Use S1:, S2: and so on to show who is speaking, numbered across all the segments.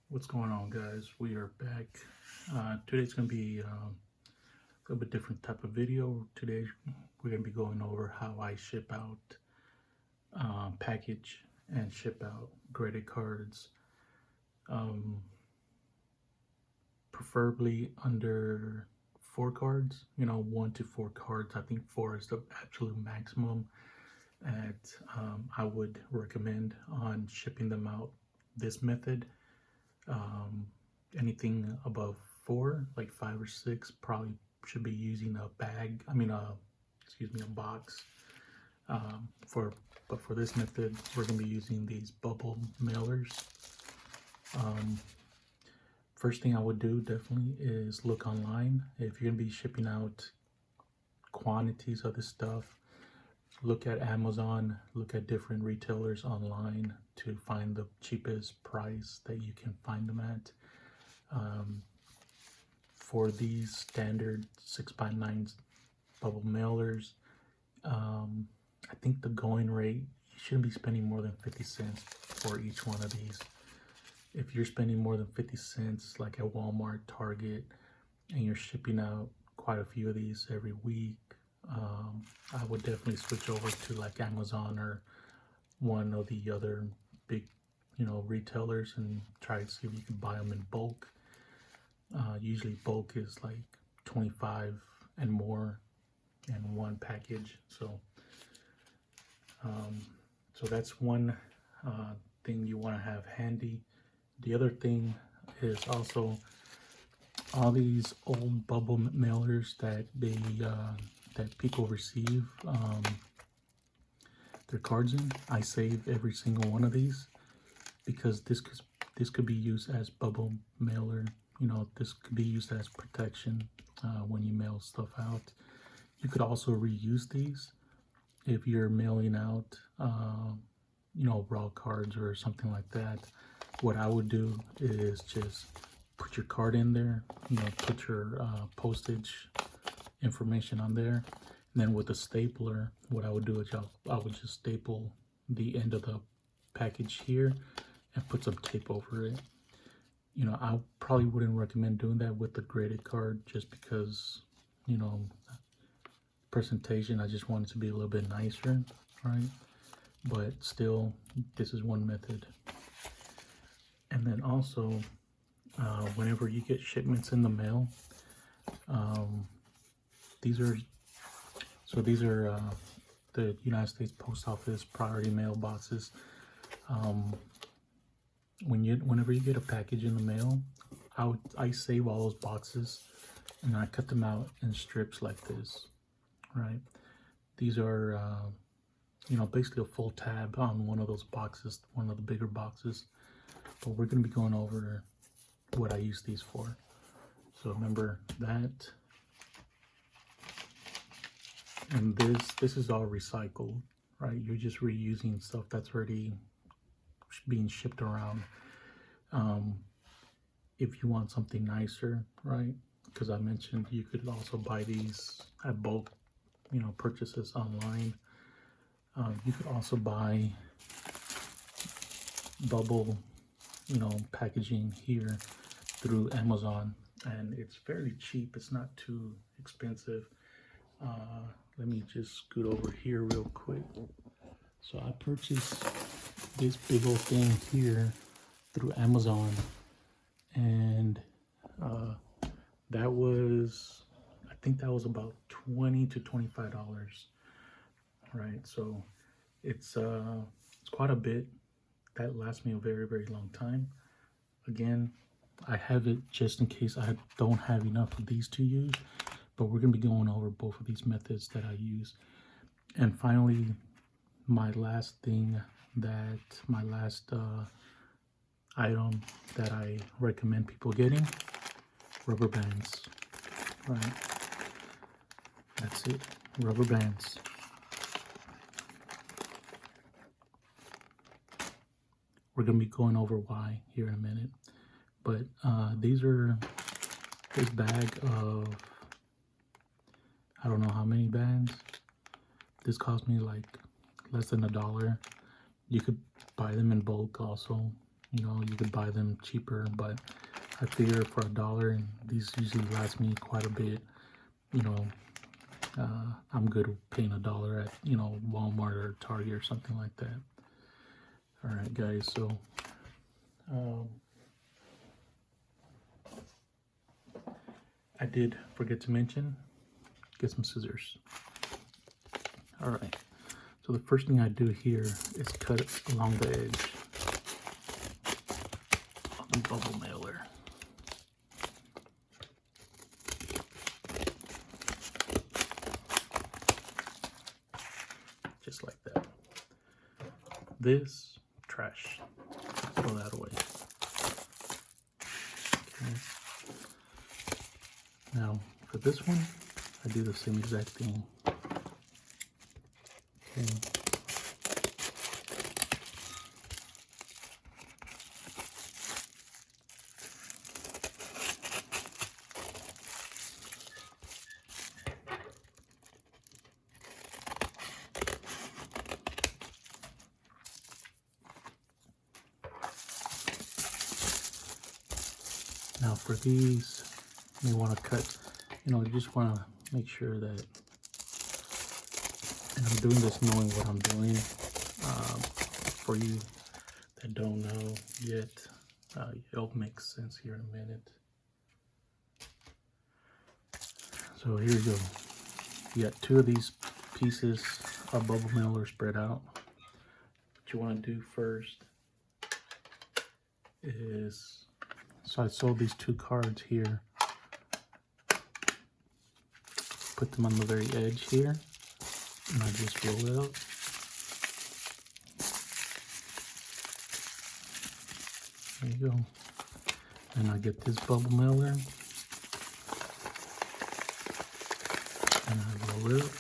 S1: What's going on, guys? We are back. Today's going to be a little bit different type of video. Today we're going to be going over how I ship out, package and ship out credit cards, um, preferably under 4 cards, 1 to 4 cards. I think 4 is the absolute maximum that I would recommend on shipping them out this method. Um, Anything above 4, like 5 or 6, probably should be using a bag. A box. But for this method, we're gonna be using these bubble mailers. First thing I would do definitely is look online. If you're gonna be shipping out quantities of this stuff, look at Amazon, look at different retailers online to find the cheapest price that you can find them at. For these standard 6x9 bubble mailers, I think the going rate, you shouldn't be spending more than 50 cents for each one of these. If you're spending more than 50 cents, like at Walmart, Target, and you're shipping out quite a few of these every week, I would definitely switch over to like Amazon or one of the other big, retailers, and try to see if you can buy them in bulk. Usually bulk is like 25 and more in one package. So that's one thing you want to have handy. The other thing is also all these old bubble mailers that that people receive their cards in. I save every single one of these because this could be used as bubble mailer. This could be used as protection when you mail stuff out. You could also reuse these if you're mailing out, raw cards or something like that. What I would do is just put your card in there, put your postage information on there. And then with a stapler, what I would do is I would just staple the end of the package here and put some tape over it. I probably wouldn't recommend doing that with the graded card just because, presentation, I just want it to be a little bit nicer, right? But still, this is one method. And then also, whenever you get shipments in the mail, these are the United States Post Office priority mail boxes. Whenever you get a package in the mail, I save all those boxes and I cut them out in strips like this, right? These are basically a full tab on one of those boxes, one of the bigger boxes. But we're going to be going over what I use these for. So remember that. And this is all recycled, right? You're just reusing stuff that's already being shipped around. If you want something nicer, right? Because I mentioned you could also buy these at bulk, purchases online. You could also buy bubble, packaging here through Amazon, and it's fairly cheap. It's not too expensive. Let me just scoot over here real quick. So I purchased this big old thing here through Amazon, and I think that was about $20 to $25, right? So it's quite a bit. That lasts me a very, very long time. Again, I have it just in case I don't have enough of these to use, but we're gonna be going over both of these methods that I use. And finally, my last item that I recommend people getting, rubber bands, right? That's it, rubber bands. We're gonna be going over why here in a minute, but this bag of, I don't know how many bands. This cost me like less than $1. You could buy them in bulk also, You know, you could buy them cheaper, but I figure for $1, and these usually last me quite a bit. You know, I'm good with paying $1 at, you know, Walmart or Target or something like that. All right, guys. So, I did forget to mention, get some scissors. All right. So the first thing I do here is cut it along the edge of the bubble mailer. Just like that. This, trash. Throw that away. Okay. Now, for this one, I do the same exact thing. Okay. Now for these, you want to cut, you know, you just want to make sure that, and I'm doing this knowing what I'm doing. For you that don't know yet, it'll make sense here in a minute. So here you go. You got 2 of these pieces of bubble mailer spread out. What you want to do first is, so I sold these 2 cards here. Put them on the very edge here, and I just roll it out. There you go. And I get this bubble mailer, and I roll it out.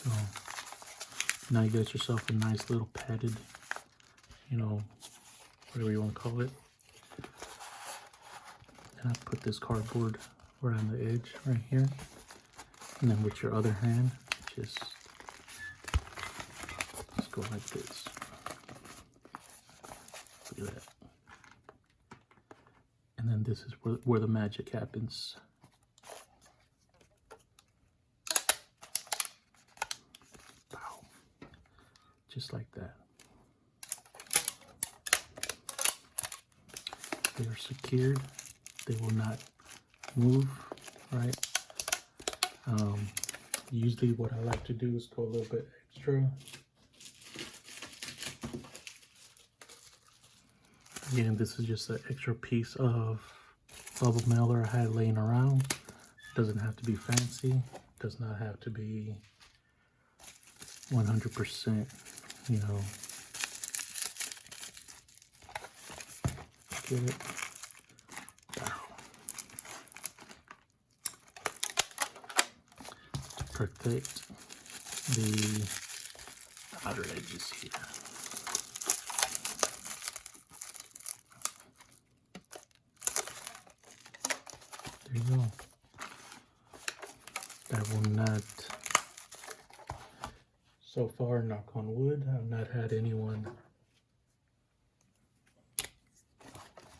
S1: So now you got yourself a nice little padded, you know, whatever you want to call it. And I put this cardboard right on the edge right here. And then with your other hand, just go like this. Look at that. And then this is where the magic happens. Pow. Just like that. They are secured. They will not move, right? Usually what I like to do is go a little bit extra. Again, this is just an extra piece of bubble mailer I had laying around. It doesn't have to be fancy. It does not have to be 100%, you know. Get it? Protect the outer edges here. There you go. That will not, so far, knock on wood, I've not had anyone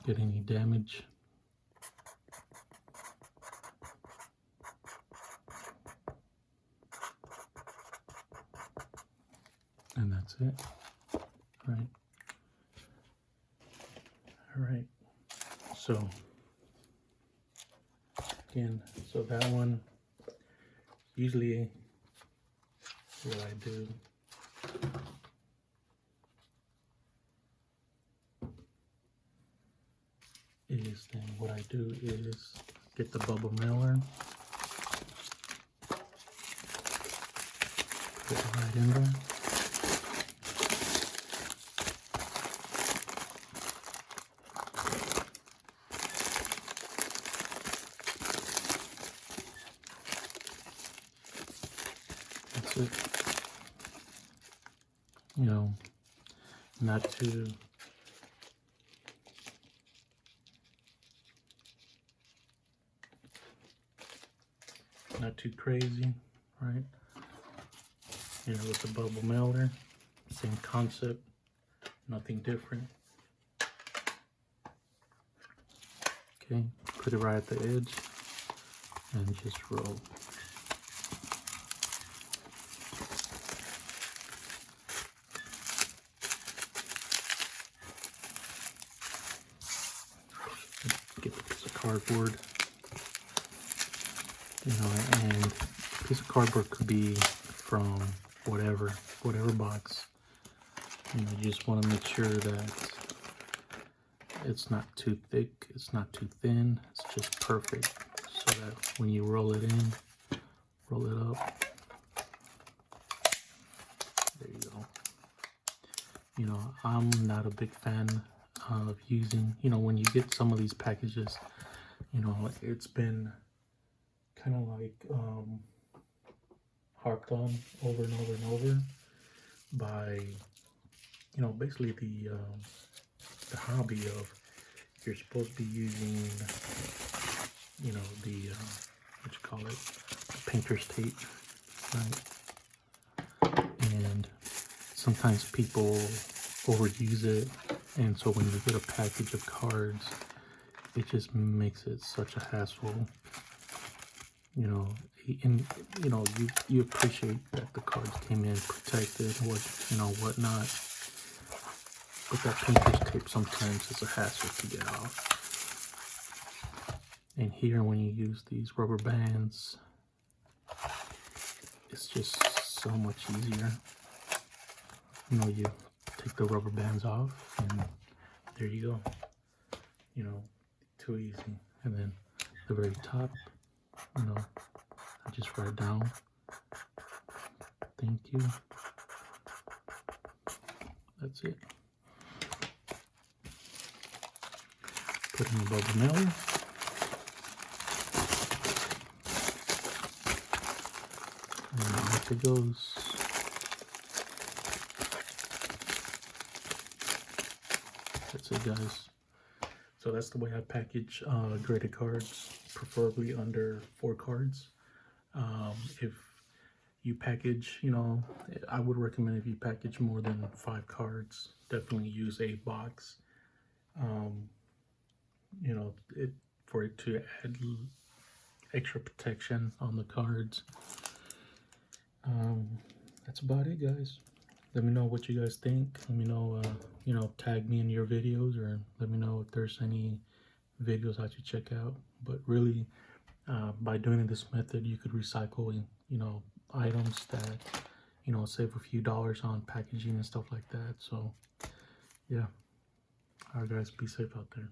S1: get any damage. And that's it, right? All right, so again, so that one, usually what I do is, then what I do is get the bubble mailer, put it right in there. That's it. You know, not to not too crazy, right? Here with the bubble mailer, same concept, nothing different. Okay, put it right at the edge and just roll. Get the piece of cardboard, you know, and a piece of cardboard could be from whatever box. You know, you just want to make sure that it's not too thick, it's not too thin, it's just perfect, so that when you roll it in, roll it up, there you go. You know, I'm not a big fan of using, you know, when you get some of these packages, you know, it's been kind of like harped on over and over and over by, you know, basically the hobby of, you're supposed to be using, you know, the what you call it, the painter's tape, right? And sometimes people overuse it, and so when you get a package of cards, it just makes it such a hassle. You know, and you know, you appreciate that the cards came in protected, whatnot. But that painter's tape sometimes is a hassle to get off. And here, when you use these rubber bands, it's just so much easier. You know, you take the rubber bands off, and there you go. You know, too easy. And then the very top, you know, I just write down, thank you. That's it. Put in the bubble mailer. And off it goes. That's it, guys. So that's the way I package graded cards, preferably under 4 cards. If you package, you know, I would recommend if you package more than 5 cards, definitely use a box. You know, for it to add extra protection on the cards. That's about it, guys. Let me know what you guys think. Let me know, you know, tag me in your videos, or let me know if there's any videos I should check out. But really, by doing this method, you could recycle, you know, items that, you know, save a few dollars on packaging and stuff like that. So, yeah. All right, guys, be safe out there.